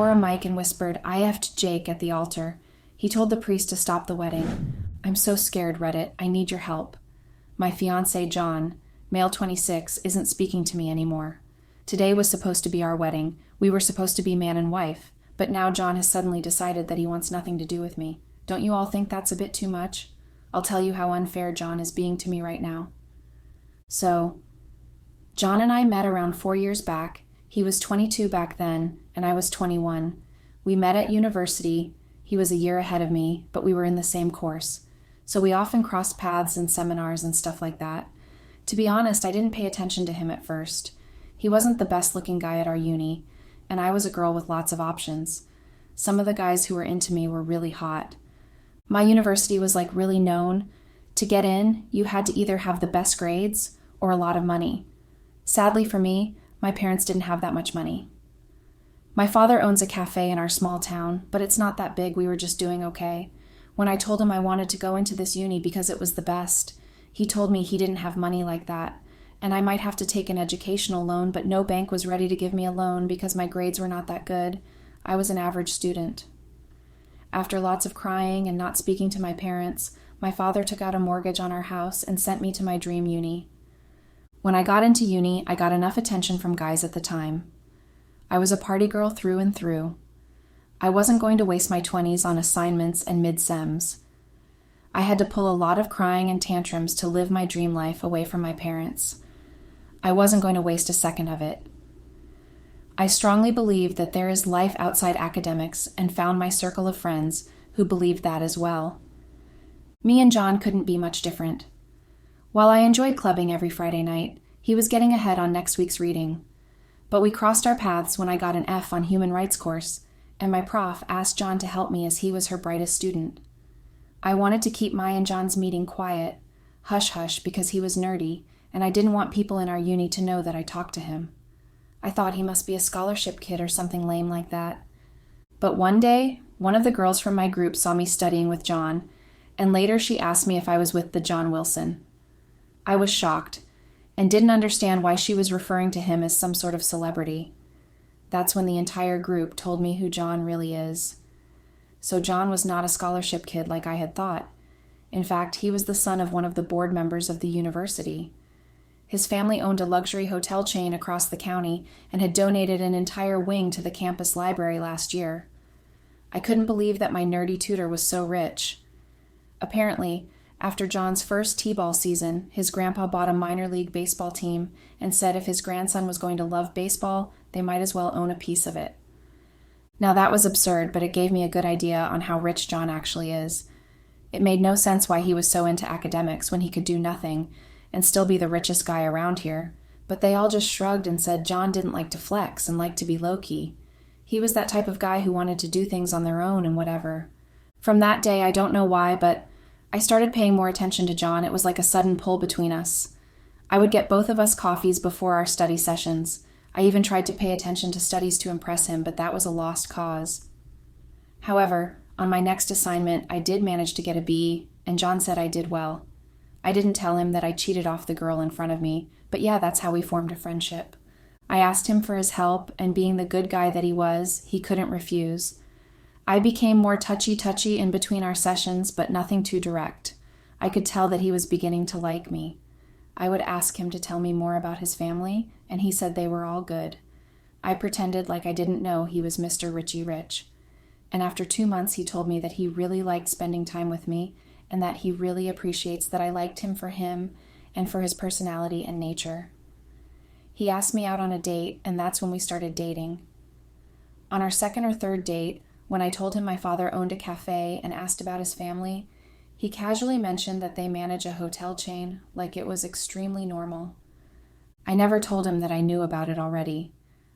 bore a mic and whispered, "I effed Jake" at the altar. He told the priest to stop the wedding. "I'm so scared, Reddit. I need your help. My fiancé, John, male 26, isn't speaking to me anymore. Today was supposed to be our wedding. We were supposed to be man and wife. But now John has suddenly decided that he wants nothing to do with me. Don't you all think that's a bit too much? I'll tell you how unfair John is being to me right now." So, John and I met around 4 years back. He was 22 back then, and I was 21. We met at university. He was a year ahead of me, but we were in the same course. So we often crossed paths in seminars and stuff like that. To be honest, I didn't pay attention to him at first. He wasn't the best-looking guy at our uni, and I was a girl with lots of options. Some of the guys who were into me were really hot. My university was really known. To get in, you had to either have the best grades or a lot of money. Sadly for me, my parents didn't have that much money. My father owns a cafe in our small town, but it's not that big. We were just doing okay. When I told him I wanted to go into this uni because it was the best, he told me he didn't have money like that, and I might have to take an educational loan, but no bank was ready to give me a loan because my grades were not that good. I was an average student. After lots of crying and not speaking to my parents, my father took out a mortgage on our house and sent me to my dream uni. When I got into uni, I got enough attention from guys at the time. I was a party girl through and through. I wasn't going to waste my 20s on assignments and mid-sems. I had to pull a lot of crying and tantrums to live my dream life away from my parents. I wasn't going to waste a second of it. I strongly believed that there is life outside academics and found my circle of friends who believed that as well. Me and John couldn't be much different. While I enjoyed clubbing every Friday night, he was getting ahead on next week's reading. But we crossed our paths when I got an F on human rights course, and my prof asked John to help me as he was her brightest student. I wanted to keep my and John's meeting quiet, hush-hush, because he was nerdy, and I didn't want people in our uni to know that I talked to him. I thought he must be a scholarship kid or something lame like that. But one day, one of the girls from my group saw me studying with John, and later she asked me if I was with the John Wilson. I was shocked, and didn't understand why she was referring to him as some sort of celebrity. That's when the entire group told me who John really is. So John was not a scholarship kid like I had thought. In fact, he was the son of one of the board members of the university. His family owned a luxury hotel chain across the county and had donated an entire wing to the campus library last year. I couldn't believe that my nerdy tutor was so rich. Apparently, after John's first t-ball season, his grandpa bought a minor league baseball team and said if his grandson was going to love baseball, they might as well own a piece of it. Now that was absurd, but it gave me a good idea on how rich John actually is. It made no sense why he was so into academics when he could do nothing and still be the richest guy around here, but they all just shrugged and said John didn't like to flex and liked to be low-key. He was that type of guy who wanted to do things on their own and whatever. From that day, I don't know why, but I started paying more attention to John. It was like a sudden pull between us. I would get both of us coffees before our study sessions. I even tried to pay attention to studies to impress him, but that was a lost cause. However, on my next assignment, I did manage to get a B, and John said I did well. I didn't tell him that I cheated off the girl in front of me, but yeah, that's how we formed a friendship. I asked him for his help, and being the good guy that he was, he couldn't refuse. I became more touchy-touchy in between our sessions, but nothing too direct. I could tell that he was beginning to like me. I would ask him to tell me more about his family, and he said they were all good. I pretended like I didn't know he was Mr. Richie Rich. And after 2 months, he told me that he really liked spending time with me, and that he really appreciates that I liked him for him and for his personality and nature. He asked me out on a date, and that's when we started dating. On our second or third date, when I told him my father owned a cafe and asked about his family, he casually mentioned that they manage a hotel chain like it was extremely normal. I never told him that I knew about it already.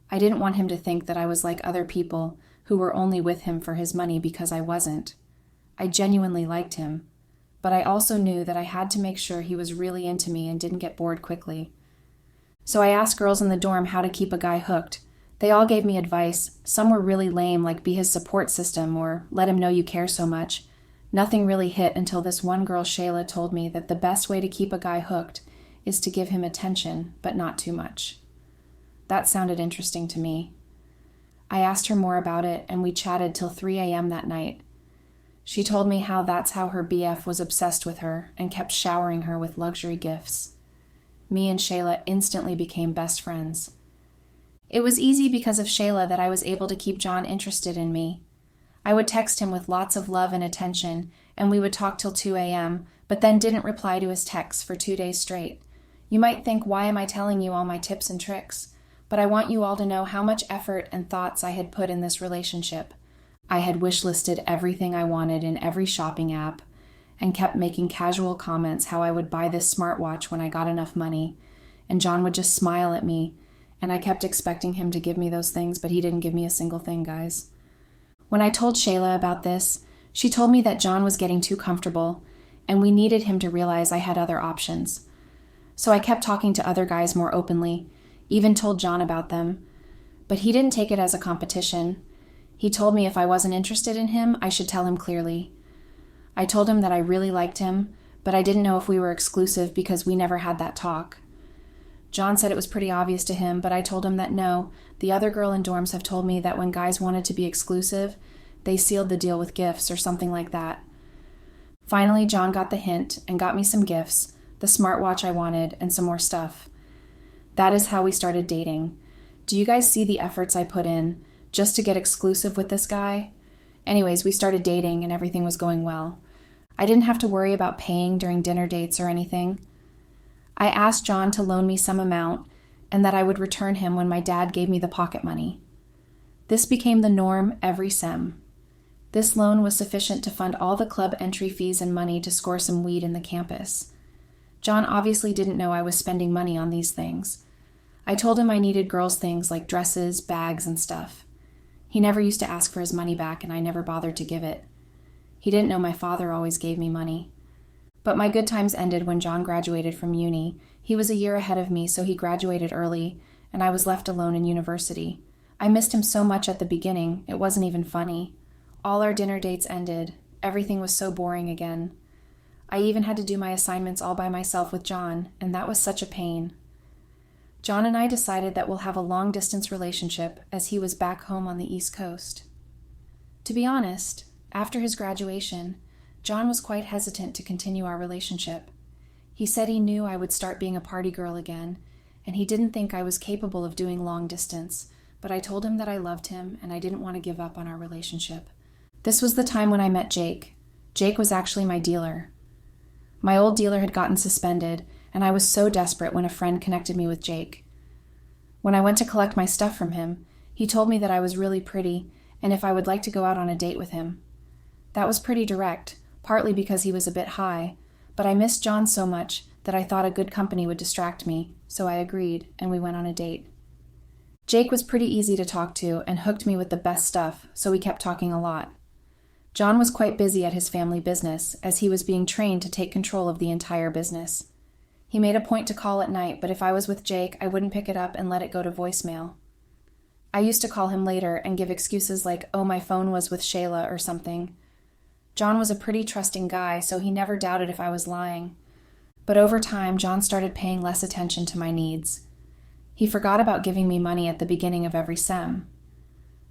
I didn't want him to think that I was like other people who were only with him for his money because I wasn't. I genuinely liked him, but I also knew that I had to make sure he was really into me and didn't get bored quickly. So I asked girls in the dorm how to keep a guy hooked. They all gave me advice. Some were really lame, like be his support system or let him know you care so much. Nothing really hit until this one girl, Shayla, told me that the best way to keep a guy hooked is to give him attention, but not too much. That sounded interesting to me. I asked her more about it, and we chatted till 3 a.m. that night. She told me how that's how her BF was obsessed with her and kept showering her with luxury gifts. Me and Shayla instantly became best friends. It was easy because of Shayla that I was able to keep John interested in me. I would text him with lots of love and attention, and we would talk till 2 a.m., but then didn't reply to his texts for 2 days straight. You might think, why am I telling you all my tips and tricks? But I want you all to know how much effort and thoughts I had put in this relationship. I had wish-listed everything I wanted in every shopping app and kept making casual comments how I would buy this smartwatch when I got enough money, and John would just smile at me, and I kept expecting him to give me those things, but he didn't give me a single thing, guys. When I told Shayla about this, she told me that John was getting too comfortable, and we needed him to realize I had other options. So I kept talking to other guys more openly, even told John about them, but he didn't take it as a competition. He told me if I wasn't interested in him, I should tell him clearly. I told him that I really liked him, but I didn't know if we were exclusive because we never had that talk. John said it was pretty obvious to him, but I told him that no, the other girl in dorms have told me that when guys wanted to be exclusive, they sealed the deal with gifts or something like that. Finally, John got the hint and got me some gifts, the smartwatch I wanted, and some more stuff. That is how we started dating. Do you guys see the efforts I put in just to get exclusive with this guy? Anyways, we started dating and everything was going well. I didn't have to worry about paying during dinner dates or anything. I asked John to loan me some amount and that I would return him when my dad gave me the pocket money. This became the norm every sem. This loan was sufficient to fund all the club entry fees and money to score some weed in the campus. John obviously didn't know I was spending money on these things. I told him I needed girls' things like dresses, bags, and stuff. He never used to ask for his money back, and I never bothered to give it. He didn't know my father always gave me money. But my good times ended when John graduated from uni. He was a year ahead of me, so he graduated early, and I was left alone in university. I missed him so much at the beginning, it wasn't even funny. All our dinner dates ended. Everything was so boring again. I even had to do my assignments all by myself with John, and that was such a pain. John and I decided that we'll have a long-distance relationship as he was back home on the East Coast. To be honest, after his graduation, John was quite hesitant to continue our relationship. He said he knew I would start being a party girl again, and he didn't think I was capable of doing long distance, but I told him that I loved him and I didn't want to give up on our relationship. This was the time when I met Jake. Jake was actually my dealer. My old dealer had gotten suspended, and I was so desperate when a friend connected me with Jake. When I went to collect my stuff from him, he told me that I was really pretty, and if I would like to go out on a date with him. That was pretty direct, partly because he was a bit high, but I missed John so much that I thought a good company would distract me, so I agreed, and we went on a date. Jake was pretty easy to talk to and hooked me with the best stuff, so we kept talking a lot. John was quite busy at his family business, as he was being trained to take control of the entire business. He made a point to call at night, but if I was with Jake, I wouldn't pick it up and let it go to voicemail. I used to call him later and give excuses like, oh, my phone was with Shayla or something. John was a pretty trusting guy, so he never doubted if I was lying. But over time, John started paying less attention to my needs. He forgot about giving me money at the beginning of every sem.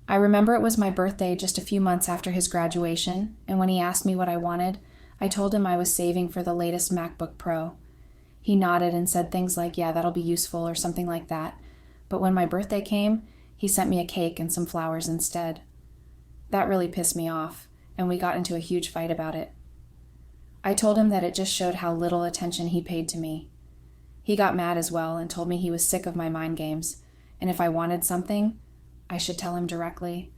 I remember it was my birthday just a few months after his graduation, and when he asked me what I wanted, I told him I was saving for the latest MacBook Pro. He nodded and said things like, yeah, that'll be useful or something like that. But when my birthday came, he sent me a cake and some flowers instead. That really pissed me off, and we got into a huge fight about it. I told him that it just showed how little attention he paid to me. He got mad as well and told me he was sick of my mind games, and if I wanted something, I should tell him directly.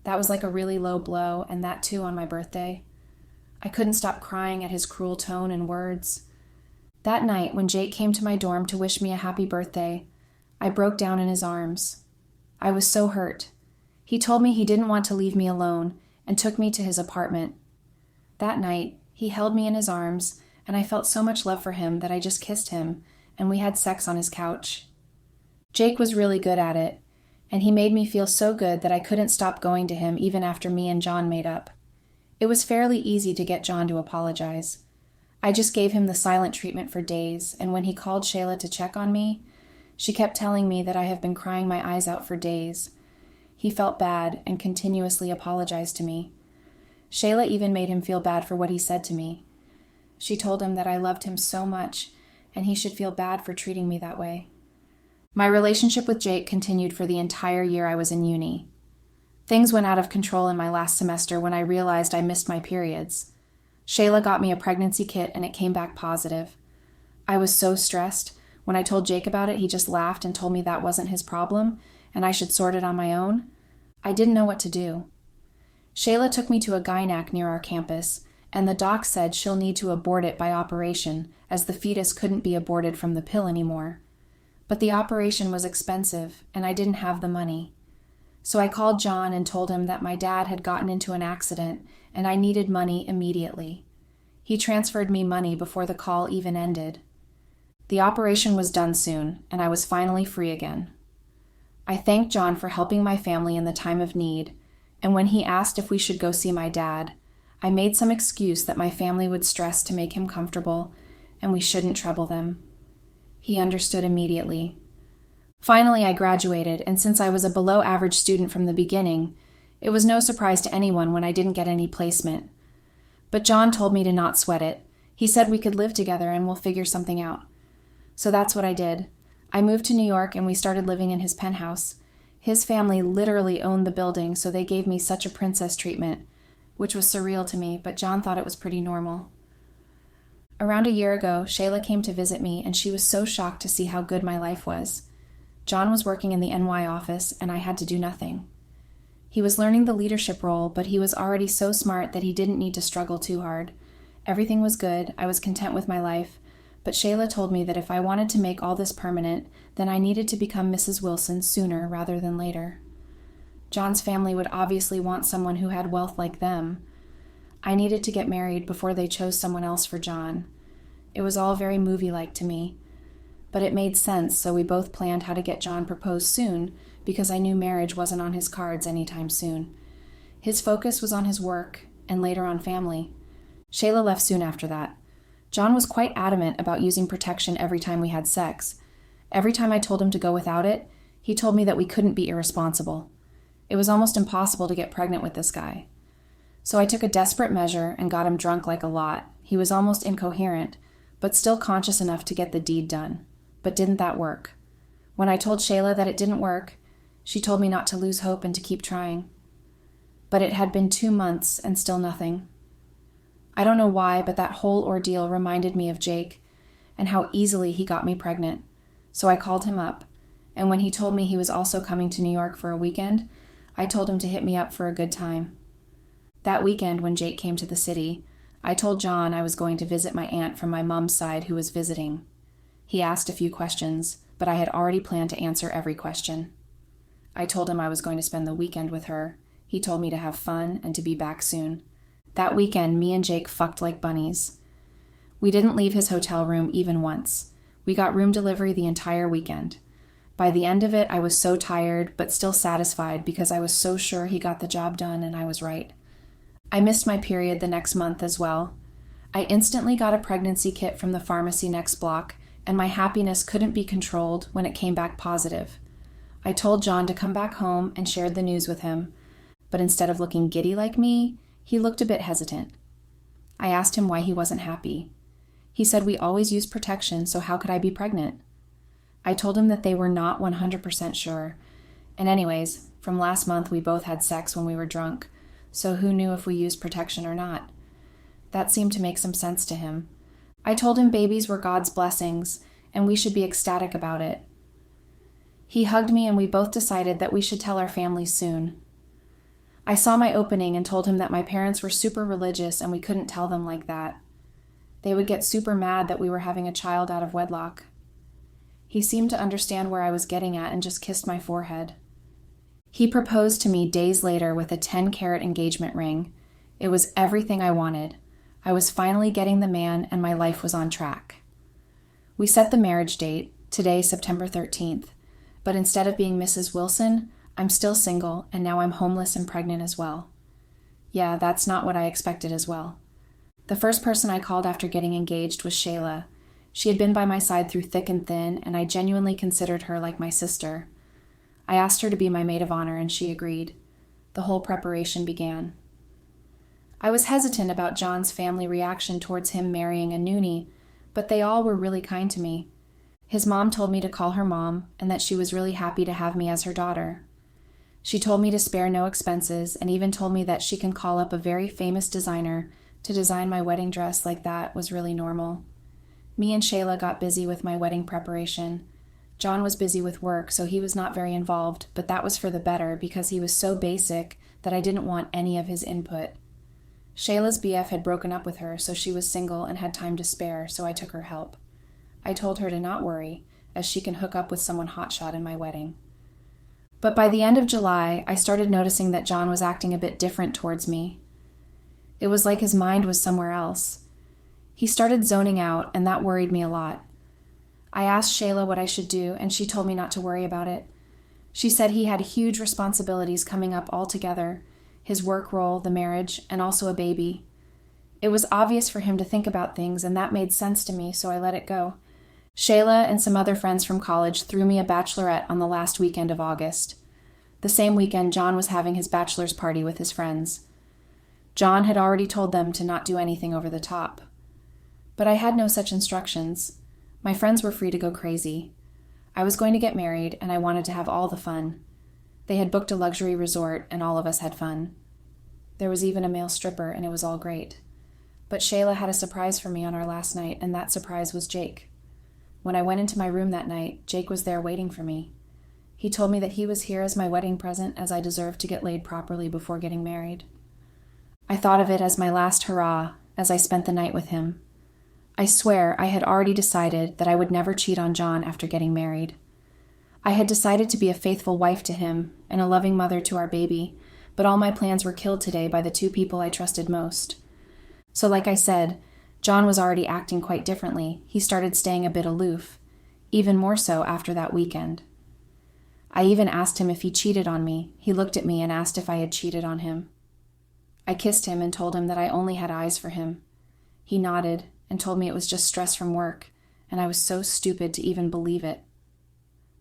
That was like a really low blow, and that too on my birthday. I couldn't stop crying at his cruel tone and words. That night, when Jake came to my dorm to wish me a happy birthday, I broke down in his arms. I was so hurt. He told me he didn't want to leave me alone and took me to his apartment. That night, he held me in his arms, and I felt so much love for him that I just kissed him, and we had sex on his couch. Jake was really good at it, and he made me feel so good that I couldn't stop going to him even after me and John made up. It was fairly easy to get John to apologize. I just gave him the silent treatment for days, and when he called Shayla to check on me, she kept telling me that I have been crying my eyes out for days. He felt bad and continuously apologized to me. Shayla even made him feel bad for what he said to me. She told him that I loved him so much and he should feel bad for treating me that way. My relationship with Jake continued for the entire year I was in uni. Things went out of control in my last semester when I realized I missed my periods. Shayla got me a pregnancy kit and it came back positive. I was so stressed. When I told Jake about it, he just laughed and told me that wasn't his problem and I should sort it on my own. I didn't know what to do. Shayla took me to a gynac near our campus, and the doc said she'll need to abort it by operation as the fetus couldn't be aborted from the pill anymore. But the operation was expensive and I didn't have the money. So I called John and told him that my dad had gotten into an accident and I needed money immediately. He transferred me money before the call even ended. The operation was done soon, and I was finally free again. I thanked John for helping my family in the time of need, and when he asked if we should go see my dad, I made some excuse that my family would stress to make him comfortable, and we shouldn't trouble them. He understood immediately. Finally, I graduated, and since I was a below-average student from the beginning, it was no surprise to anyone when I didn't get any placement. But John told me to not sweat it. He said we could live together and we'll figure something out. So that's what I did. I moved to New York and we started living in his penthouse. His family literally owned the building, so they gave me such a princess treatment, which was surreal to me, but John thought it was pretty normal. Around a year ago, Shayla came to visit me and she was so shocked to see how good my life was. John was working in the NY office and I had to do nothing. He was learning the leadership role, but he was already so smart that he didn't need to struggle too hard. Everything was good, I was content with my life, but Shayla told me that if I wanted to make all this permanent, then I needed to become Mrs. Wilson sooner rather than later. John's family would obviously want someone who had wealth like them. I needed to get married before they chose someone else for John. It was all very movie-like to me, but it made sense, so we both planned how to get John proposed soon, because I knew marriage wasn't on his cards anytime soon. His focus was on his work, and later on family. Shayla left soon after that. John was quite adamant about using protection every time we had sex. Every time I told him to go without it, he told me that we couldn't be irresponsible. It was almost impossible to get pregnant with this guy. So I took a desperate measure and got him drunk like a lot. He was almost incoherent, but still conscious enough to get the deed done. But didn't that work? When I told Shayla that it didn't work, she told me not to lose hope and to keep trying. But it had been 2 months and still nothing. I don't know why, but that whole ordeal reminded me of Jake and how easily he got me pregnant. So I called him up, and when he told me he was also coming to New York for a weekend, I told him to hit me up for a good time. That weekend when Jake came to the city, I told John I was going to visit my aunt from my mom's side who was visiting. He asked a few questions, but I had already planned to answer every question. I told him I was going to spend the weekend with her. He told me to have fun and to be back soon. That weekend, me and Jake fucked like bunnies. We didn't leave his hotel room even once. We got room delivery the entire weekend. By the end of it, I was so tired, but still satisfied because I was so sure he got the job done and I was right. I missed my period the next month as well. I instantly got a pregnancy kit from the pharmacy next block, and my happiness couldn't be controlled when it came back positive. I told John to come back home and shared the news with him, but instead of looking giddy like me, he looked a bit hesitant. I asked him why he wasn't happy. He said we always use protection, so how could I be pregnant? I told him that they were not 100% sure. And anyways, from last month we both had sex when we were drunk, so who knew if we used protection or not? That seemed to make some sense to him. I told him babies were God's blessings, and we should be ecstatic about it. He hugged me and we both decided that we should tell our families soon. I saw my opening and told him that my parents were super religious and we couldn't tell them like that. They would get super mad that we were having a child out of wedlock. He seemed to understand where I was getting at and just kissed my forehead. He proposed to me days later with a 10-carat engagement ring. It was everything I wanted. I was finally getting the man and my life was on track. We set the marriage date, today September 13th, but instead of being Mrs. Wilson, I'm still single and now I'm homeless and pregnant as well. Yeah, that's not what I expected as well. The first person I called after getting engaged was Shayla. She had been by my side through thick and thin, and I genuinely considered her like my sister. I asked her to be my maid of honor, and she agreed. The whole preparation began. I was hesitant about John's family reaction towards him marrying a noonie, but they all were really kind to me. His mom told me to call her mom and that she was really happy to have me as her daughter. She told me to spare no expenses and even told me that she can call up a very famous designer to design my wedding dress like that was really normal. Me and Shayla got busy with my wedding preparation. John was busy with work, so he was not very involved, but that was for the better because he was so basic that I didn't want any of his input. Shayla's BF had broken up with her, so she was single and had time to spare, so I took her help. I told her to not worry, as she can hook up with someone hotshot in my wedding. But by the end of July, I started noticing that John was acting a bit different towards me. It was like his mind was somewhere else. He started zoning out, and that worried me a lot. I asked Shayla what I should do, and she told me not to worry about it. She said he had huge responsibilities coming up all together, his work role, the marriage, and also a baby. It was obvious for him to think about things, and that made sense to me, so I let it go. Shayla and some other friends from college threw me a bachelorette on the last weekend of August. The same weekend, John was having his bachelor's party with his friends. John had already told them to not do anything over the top. But I had no such instructions. My friends were free to go crazy. I was going to get married, and I wanted to have all the fun. They had booked a luxury resort, and all of us had fun. There was even a male stripper, and it was all great. But Shayla had a surprise for me on our last night, and that surprise was Jake. When I went into my room that night, Jake was there waiting for me. He told me that he was here as my wedding present, as I deserved to get laid properly before getting married. I thought of it as my last hurrah, as I spent the night with him. I swear I had already decided that I would never cheat on John after getting married. I had decided to be a faithful wife to him and a loving mother to our baby, but all my plans were killed today by the two people I trusted most. So like I said, John was already acting quite differently. He started staying a bit aloof, even more so after that weekend. I even asked him if he cheated on me. He looked at me and asked if I had cheated on him. I kissed him and told him that I only had eyes for him. He nodded and told me it was just stress from work, and I was so stupid to even believe it.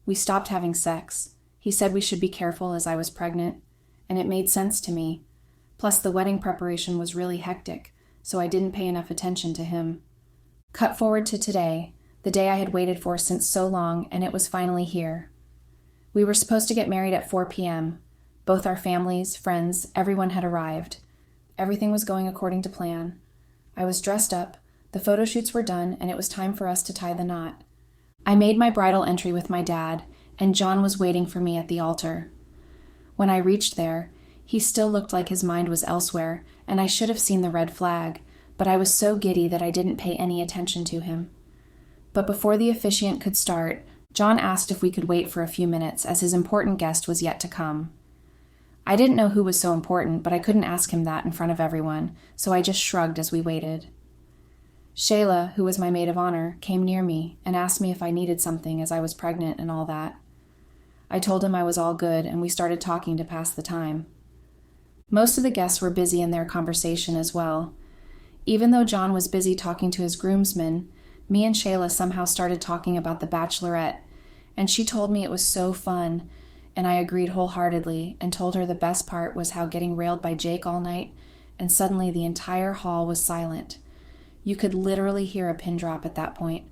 We stopped having sex. He said we should be careful as I was pregnant, and it made sense to me. Plus, the wedding preparation was really hectic, so I didn't pay enough attention to him. Cut forward to today, the day I had waited for since so long, and it was finally here. We were supposed to get married at 4 p.m. Both our families, friends, everyone had arrived. Everything was going according to plan. I was dressed up, the photo shoots were done, and it was time for us to tie the knot. I made my bridal entry with my dad, and John was waiting for me at the altar. When I reached there, he still looked like his mind was elsewhere, and I should have seen the red flag, but I was so giddy that I didn't pay any attention to him. But before the officiant could start, John asked if we could wait for a few minutes, as his important guest was yet to come. I didn't know who was so important, but I couldn't ask him that in front of everyone, so I just shrugged as we waited. Shayla, who was my maid of honor, came near me and asked me if I needed something as I was pregnant and all that. I told him I was all good, and we started talking to pass the time. Most of the guests were busy in their conversation as well. Even though John was busy talking to his groomsmen, me and Shayla somehow started talking about the bachelorette, and she told me it was so fun, and I agreed wholeheartedly and told her the best part was how getting railed by Jake all night, and suddenly the entire hall was silent. You could literally hear a pin drop at that point.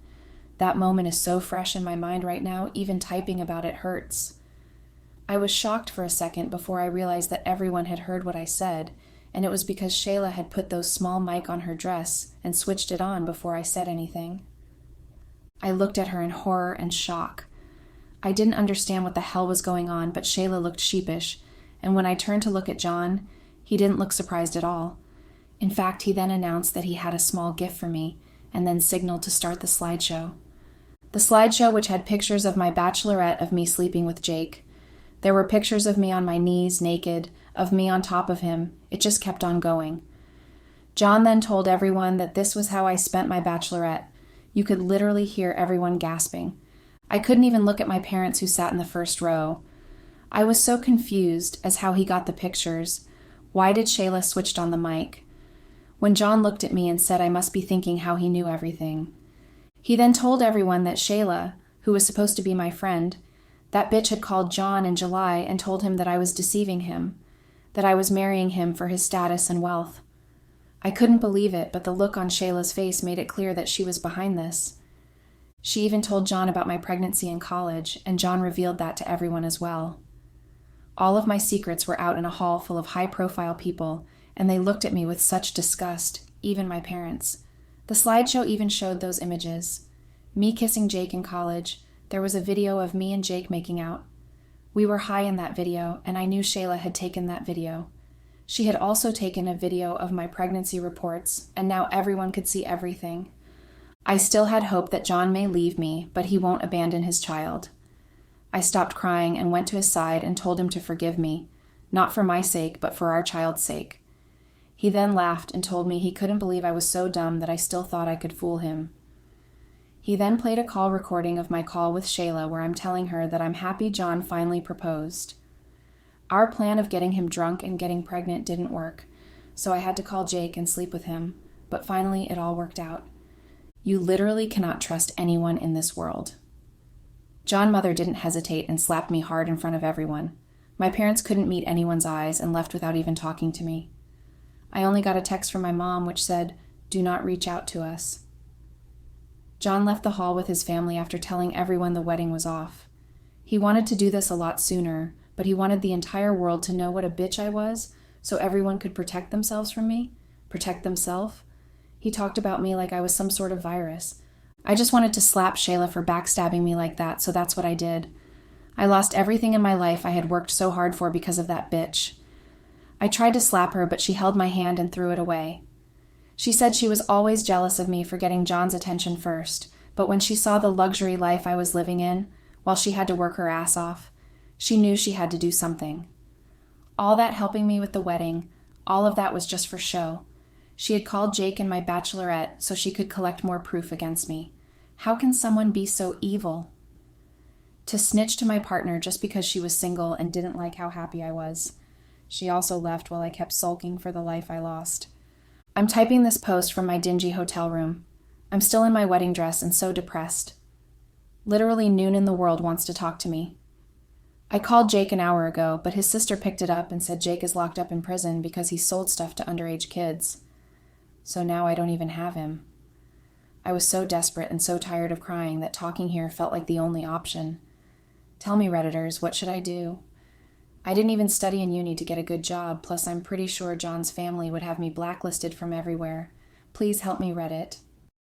That moment is so fresh in my mind right now, even typing about it hurts. I was shocked for a second before I realized that everyone had heard what I said, and it was because Shayla had put those small mic on her dress and switched it on before I said anything. I looked at her in horror and shock. I didn't understand what the hell was going on, but Shayla looked sheepish, and when I turned to look at John, he didn't look surprised at all. In fact, he then announced that he had a small gift for me, and then signaled to start the slideshow. The slideshow, which had pictures of my bachelorette of me sleeping with Jake. There were pictures of me on my knees, naked, of me on top of him. It just kept on going. John then told everyone that this was how I spent my bachelorette. You could literally hear everyone gasping. I couldn't even look at my parents who sat in the first row. I was so confused as how he got the pictures. Why did Shayla switched on the mic? When John looked at me and said I must be thinking how he knew everything. He then told everyone that Shayla, who was supposed to be my friend, That bitch had called John in July and told him that I was deceiving him, that I was marrying him for his status and wealth. I couldn't believe it, but the look on Shayla's face made it clear that she was behind this. She even told John about my pregnancy in college, and John revealed that to everyone as well. All of my secrets were out in a hall full of high-profile people, and they looked at me with such disgust, even my parents. The slideshow even showed those images. Me kissing Jake in college. There was a video of me and Jake making out. We were high in that video, and I knew Shayla had taken that video. She had also taken a video of my pregnancy reports, and now everyone could see everything. I still had hope that John may leave me, but he won't abandon his child. I stopped crying and went to his side and told him to forgive me, not for my sake, but for our child's sake. He then laughed and told me he couldn't believe I was so dumb that I still thought I could fool him. He then played a call recording of my call with Shayla where I'm telling her that I'm happy John finally proposed. Our plan of getting him drunk and getting pregnant didn't work, so I had to call Jake and sleep with him, but finally it all worked out. You literally cannot trust anyone in this world. John Mother didn't hesitate and slapped me hard in front of everyone. My parents couldn't meet anyone's eyes and left without even talking to me. I only got a text from my mom which said, "Do not reach out to us." John left the hall with his family after telling everyone the wedding was off. He wanted to do this a lot sooner, but he wanted the entire world to know what a bitch I was so everyone could protect themselves from me, protect themselves. He talked about me like I was some sort of virus. I just wanted to slap Shayla for backstabbing me like that, so that's what I did. I lost everything in my life I had worked so hard for because of that bitch. I tried to slap her, but she held my hand and threw it away. She said she was always jealous of me for getting John's attention first, but when she saw the luxury life I was living in, while she had to work her ass off, she knew she had to do something. All that helping me with the wedding, all of that was just for show. She had called Jake and my bachelorette so she could collect more proof against me. How can someone be so evil? To snitch to my partner just because she was single and didn't like how happy I was. She also left while I kept sulking for the life I lost. I'm typing this post from my dingy hotel room. I'm still in my wedding dress and so depressed. Literally noon in the world wants to talk to me. I called Jake an hour ago, but his sister picked it up and said Jake is locked up in prison because he sold stuff to underage kids. So now I don't even have him. I was so desperate and so tired of crying that talking here felt like the only option. Tell me, Redditors, what should I do? I didn't even study in uni to get a good job, plus I'm pretty sure John's family would have me blacklisted from everywhere. Please help me, Reddit.